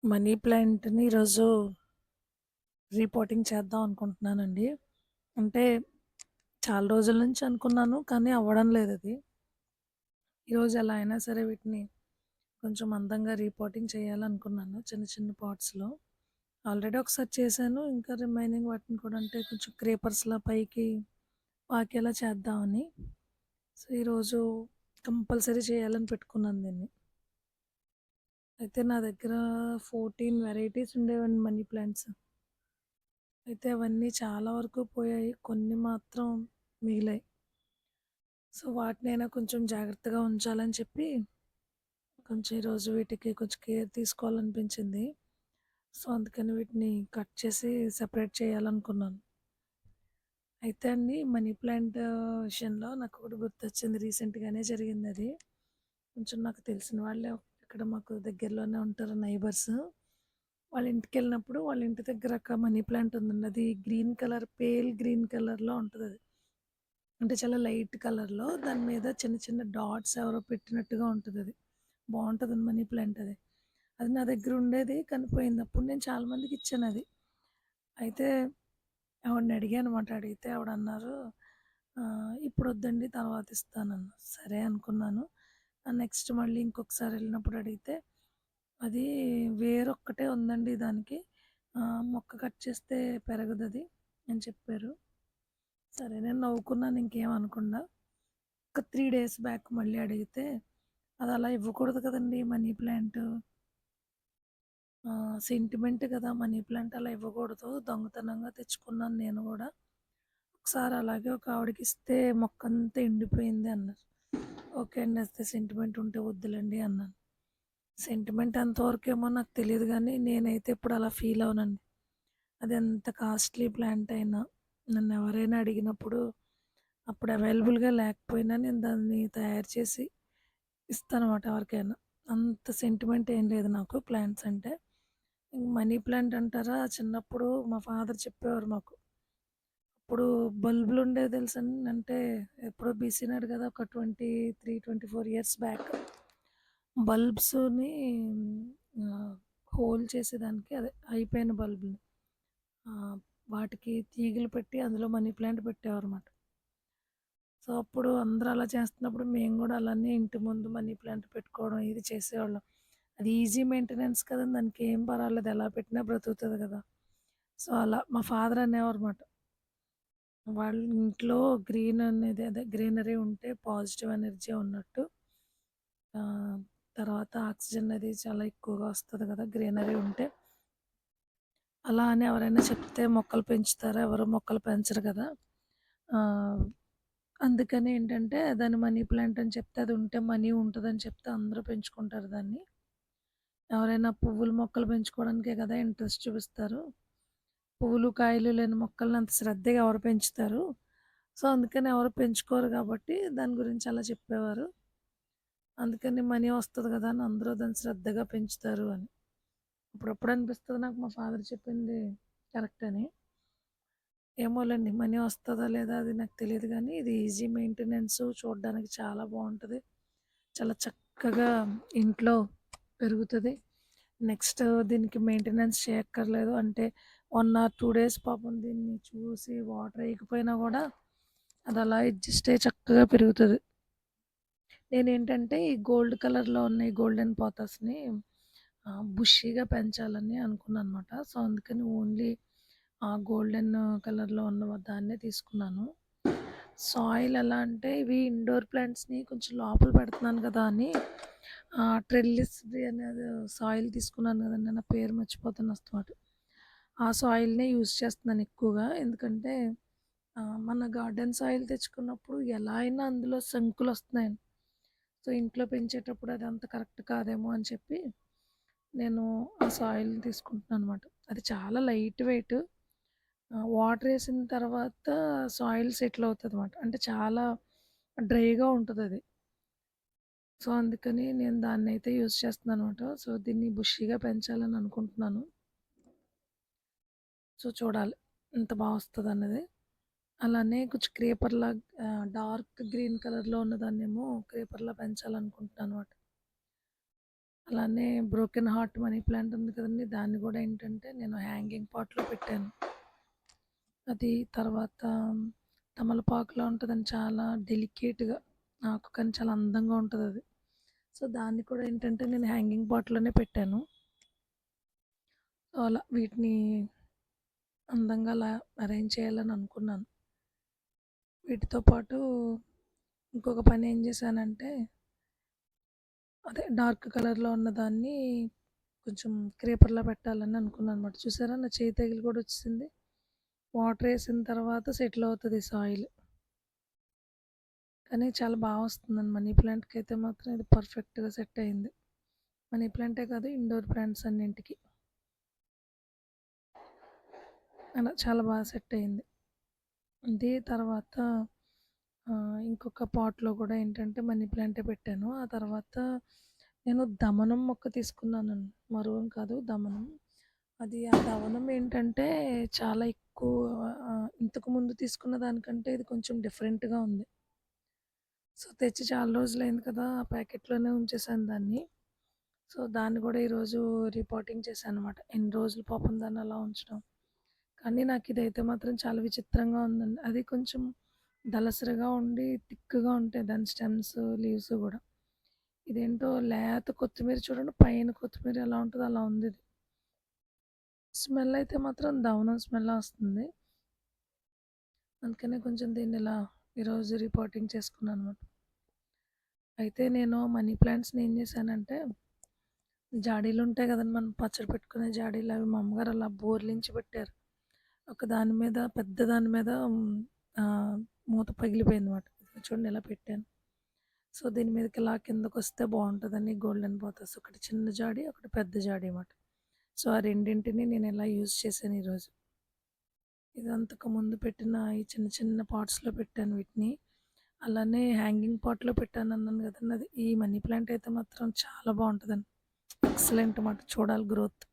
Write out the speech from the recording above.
Money ప్లాంట్‌ని ఈరోజు reporting చేద్దాం అనుకుంటున్నానండి. అంటే చాలా రోజుల నుంచి అనుకున్నాను. కానీ అవ్వడం లేదది. ఈరోజు ఎలా అయినా సరే వీటిని కొంచెం అందంగా రిపోర్టింగ్ చేయాలనుకున్నాను చిన్న చిన్న పాట్స్‌లో. ఆల్రెడీ ఒకసారి చేశాను. ఇంకా రిమైనింగ్ వాటిని కూడా అంటే కొంచెం క్రేపర్స్‌లా పైకి పాకేలా చేద్దామని. సో, ఈరోజు కంపల్సరీ చేయాలని పెట్టుకున్నాను దీన్ని. అయితే నా దగ్గర 14 వెరైటీస్ ఉండేవండి మనీ ప్లాంట్స్. అయితే అవన్నీ చాలా వరకు పోయాయి. కొన్ని మాత్రం మిగిలాయి. సో, వాటినైనా కొంచెం జాగ్రత్తగా ఉంచాలని చెప్పి, కొంచెం ఈరోజు వీటికి కొంచెం కేర్ తీసుకోవాలనిపించింది. సో, అందుకని వీటిని కట్ చేసి సెపరేట్ చేయాలనుకున్నాను. అయితే అండి మనీ ప్లాంట్ విషయంలో నాకొకటి గుర్తొచ్చింది. రీసెంట్‌గానే జరిగిందది. కొంచెం నాకు తెలిసిన వాళ్ళే ఇక్కడ మాకు దగ్గరలోనే ఉంటారు నైబర్స్. వాళ్ళ ఇంటికెళ్ళినప్పుడు వాళ్ళ ఇంటి దగ్గర ఒక మనీ ప్లాంట్ ఉందండి. అది గ్రీన్ కలర్, పేల్ గ్రీన్ కలర్‌లో ఉంటదది. అంటే చాలా లైట్ కలర్‌లో దాని మీద చిన్న చిన్న డాట్స్ ఎవరో పెట్టినట్టుగా ఉంటదది. బావుంటదండి మనీ ప్లాంట్ అది. అది నా దగ్గర ఉండేది కానీ పోయింది. అప్పుడు నేను చాలా మందికిచ్చానది. అయితే ఆవిడని అడిగానమాట. అడిగితే ఆవిడన్నారు "ఇప్పుడొద్దండి తర్వాత ఇస్తానన్నారు." సరే అనుకున్నాను. నెక్స్ట్ మళ్ళీ ఇంకొకసారి ఎళ్ళినప్పుడు అడిగితే, "అది వేరొక్కటే ఉందండి దానికి. మొక్క కట్ చేస్తే పెరగదది" అని చెప్పారు. సరే నేను నవ్వుకున్నాను ఇంకేం అనకుండా. ఒక 3 డేస్ బ్యాక్ మళ్ళీ అడిగితే, "అదలా ఇవ్వకూడదు కదండీ మనీ ప్లాంటు. సెంటిమెంట్ కదా! మనీ ప్లాంట్ అలా ఇవ్వకూడదు. దొంగతనంగా తెచ్చుకున్నాను నేను గూడా. ఒకసారి అలాగే ఒక ఆవిడకిస్తే మొక్కంతా ఎండిపోయింది" అన్నారు. "ఓకే అండి. అయితే సెంటిమెంట్ ఉంటే వద్దులెండి" అన్నాను. సెంటిమెంట్ ఎంతవరకేమో నాకు తెలీదు గానీ, నేనైతే ఎప్పుడు అలా ఫీల్ అవ్వనండి. అదెంత కాస్ట్‌లీ ప్లాంట్ అయినా, నన్నెవరైనా అడిగినప్పుడు అప్పుడు అవైలబుల్‌గా లేకపోయినా నేను దాన్ని తయారు చేసి ఇస్తానన్నమాట ఎవరికైనా. అంత సెంటిమెంట్ ఏం లేదు నాకు ప్లాంట్స్ అంటే. మనీ ప్లాంట్ అంటారా చిన్నప్పుడు మా ఫాదర్ చెప్పేవారు మాకు. అప్పుడు బల్బులుండేవి తెలుసండి. అంటే ఎప్పుడో బీసీనాడు కదా! ఒక 23, 24 ఇయర్స్ బ్యాక్. బల్బ్స్‌ని హోల్ చేసేదానికి అదే అయిపోయిన బల్బులు. ఆహ్, వాటికి తీగలు పెట్టి అందులో మనీ ప్లాంట్ పెట్టేవారన్నమాట. సో, అప్పుడు అందరూ అలా చేస్తున్నప్పుడు మేము గూడా అలానే ఇంటి ముందు మనీ ప్లాంట్ పెట్టుకోవడం ఇది చేసేవాళ్ళం. అది ఈజీ మెయింటెనెన్స్ కదండీ! దానికేం పర్వాలేదు ఎలా పెట్టినా బ్రతుకుతది గదా! సో, అలా మా ఫాదర్ అనేవారన్నమాట. వాళ్ళ ఇంట్లో గ్రీన్ అనేది అదే గ్రీనరీ ఉంటే పాజిటివ్ ఎనర్జీ ఉన్నట్టు. ఆహ్, తర్వాత ఆక్సిజన్ అది చాలా ఎక్కువగా వస్తది గదా! గ్రీనరీ ఉంటే. అలా అని ఎవరైనా చెప్తే మొక్కలు పెంచుతారా? ఎవరు మొక్కలు పెంచరు గదా! ఆహ్, అందుకని ఏంటంటే దాన్ని మనీ ప్లాంట్ అని చెప్తే అది ఉంటే మనీ ఉంటదని చెప్తే అందరూ పెంచుకుంటారు దాన్ని. ఎవరైనా పువ్వులు మొక్కలు పెంచుకోవడానికే కదా ఇంట్రెస్ట్ చూపిస్తారు. పువ్వులు, కాయలు లేని మొక్కల్ని అంత శ్రద్ధగా ఎవరు పెంచుతారు? సో, అందుకని ఎవరు పెంచుకోరు కాబట్టి దాని గురించి అలా చెప్పేవారు. అందుకని మనీ వస్తది గదా! అని అందరూ దాన్ని శ్రద్ధగా పెంచుతారు అని. అప్పుడప్పుడు అనిపిస్తది నాకు మా ఫాదర్ చెప్పింది కరెక్ట్ అని. ఏమోలెండి మనీ వస్తదా లేదా అది నాకు తెలీదు గానీ, ఇది ఈజీ మెయింటెనెన్సు చూడడానికి చాలా బావుంటది. చాలా చక్కగా ఇంట్లో పెరుగుతది. నెక్స్ట్ దీనికి మెయింటెనెన్స్ చేయక్కర్లేదు. అంటే 1 ఆర్ 2 డేస్ పాపం దీన్ని చూసి వాటర్ ఎయకపోయినా గూడా అదలా అడ్జస్ట్ అయ్యి చక్కగా పెరుగుతది. నేనేంటంటే ఈ గోల్డ్ కలర్‌లో ఉన్న ఈ గోల్డెన్ పోథాస్‌ని బుషీగా పెంచాలని అనుకున్నాననమాట. సో, అందుకని ఓన్లీ గోల్డెన్ కలర్‌లో ఉన్న దాన్నే తీసుకున్నాను. సాయిల్ ఎలా అంటే ఇవి ఇండోర్ ప్లాంట్స్‌ని కొంచెం లోపల పెడుతున్నాను గదా! అని ట్రెల్లిస్‌ది అనేది సాయిల్ తీసుకున్నాను గదండీ! నా పేరు మర్చిపోతున్నా అస్తమాటు. ఆ సాయిల్‌నే యూజ్ చేస్తున్నాను ఎక్కువగా. ఎందుకంటే మన గార్డెన్ సాయిల్ తెచ్చుకున్నప్పుడు ఎలా అయినా అందులో శంకులొస్తున్నాయండి. సో, ఇంట్లో పెంచేటప్పుడు అదంత కరెక్ట్ కాదేమో అని చెప్పి నేను ఆ సాయిల్‌ని తీసుకుంటున్నాననమాట. అది చాలా లైట్ వెయిట్. వాటరేసిన తర్వాత సాయిల్ సెటిల్ అవుతదనమాట. అంటే చాలా డ్రైగా ఉంటదది. సో, అందుకని నేను దాన్నైతే యూజ్ చేస్తున్నాననమాట. సో, దీన్ని బుషీగా పెంచాలని అనుకుంటున్నాను. సో, చూడాలి ఎంత బా వస్తదన్నది. అలానే కొంచెం క్రీపర్‌లా డార్క్ గ్రీన్ కలర్‌లో ఉన్నదాన్నేమో క్రీపర్‌లా పెంచాలనుకుంటున్నాననమాట. అలానే బ్రోకెన్ హార్ట్ మనీ ప్లాంట్ ఉంది కదండీ! దాన్ని కూడా ఏంటంటే నేను హ్యాంగింగ్ పాట్‌లో పెట్టాను. అది తర్వాత తమలపాకులా ఉంటదండి. చాలా డెలికేట్‌గా ఆకు కానీ చాలా అందంగా ఉంటదది. సో, దాన్ని కూడా ఏంటంటే నేను హ్యాంగింగ్ పాట్‌లోనే పెట్టాను. సో, అలా వీటిని అందంగా అలా అరేంజ్ చేయాలని అనుకున్నాను. వీటితో పాటు ఇంకొక పని ఏం చేశానంటే, అదే డార్క్ కలర్‌లో ఉన్నదాన్ని కొంచెం క్రేపర్‌లా పెట్టాలని అనుకున్నాననమాట. చూసారా నా చేయి తగిలి కూడా వచ్చింది. వాటర్ ఏసిన తర్వాత సెటిల్ అవుతది సాయిల్. కానీ చాలా వస్తుందండి. మనీ ప్లాంట్‌కైతే మాత్రం ఇది పర్ఫెక్ట్‌గా సెట్ అయింది. మనీ ప్లాంటే కాదు ఇండోర్ ప్లాంట్స్ అన్నింటికి. అలా చాలా సెట్ అయింది. ఇదే తర్వాత ఇంకొక పాట్‌లో కూడా ఏంటంటే మనీ ప్లాంటే పెట్టాను. ఆ తర్వాత నేను దమనం మొక్క తీసుకున్నానండి. మరువం కాదు దమనం. అది ఆ దమనం ఏంటంటే చాలా ఎక్కువ ఇంతకు ముందు తీసుకున్న దానికంటే ఇది కొంచెం డిఫరెంట్‌గా ఉంది. సో, తెచ్చి చాలా రోజులైంది కదా! ఆ ప్యాకెట్‌లోనే ఉంచేసాను దాన్ని. సో, దాన్ని కూడా ఈరోజు రిపోర్టింగ్ చేశాననమాట. ఎన్ని రోజులు పాపం దాన్ని అలా ఉంచడం. కానీ నాకిదైతే మాత్రం చాలా విచిత్రంగా ఉందండి. అది కొంచెం దళసరిగా ఉండి థిక్‌గా ఉంటాయి దాని స్టెమ్స్, లీవ్స్ గూడా. ఇదేంటో లేత కొత్తిమీర చూడండి పైన కొత్తిమీర ఎలా ఉంటదో అలా ఉందిది. స్మెల్ అయితే మాత్రం దవనం స్మెల్లే వస్తుంది. అందుకనే కొంచెం దీన్నిలా ఈరోజు రిపోర్టింగ్ చేసుకున్నాననమాట. అయితే నేను మనీ ప్లాంట్స్‌ని ఏం చేశానంటే, జాడీలుంటాయి కదండీ! మనం పచ్చడి పెట్టుకునే జాడీలు అవి మా అమ్మగారు అలా బోర్లించి పెట్టారు. ఒక దాని మీద పెద్ద దాని మీద మూత పగిలిపోయిందన్నమాట. చూడండి ఎలా పెట్టాను. సో, దీని మీదకి ఇలా కిందకొస్తే బావుంటదని గోల్డెన్ పోతాస్ ఒకటి చిన్న జాడీ, ఒకటి పెద్ద జాడీ మాట. సో, ఆ రెండింటిని నేను ఇలా యూజ్ చేశాను ఈరోజు. ఇది అంతకు ముందు పెట్టిన ఈ చిన్న చిన్న పాట్స్‌లో పెట్టాను వీటిని. అలానే హ్యాంగింగ్ పాట్‌లో పెట్టానన్నాను కదండీ! అది ఈ మనీ ప్లాంట్ అయితే మాత్రం చాలా బావుంటదండి. ఎక్సలెంట్ మాట చూడాలి గ్రోత్.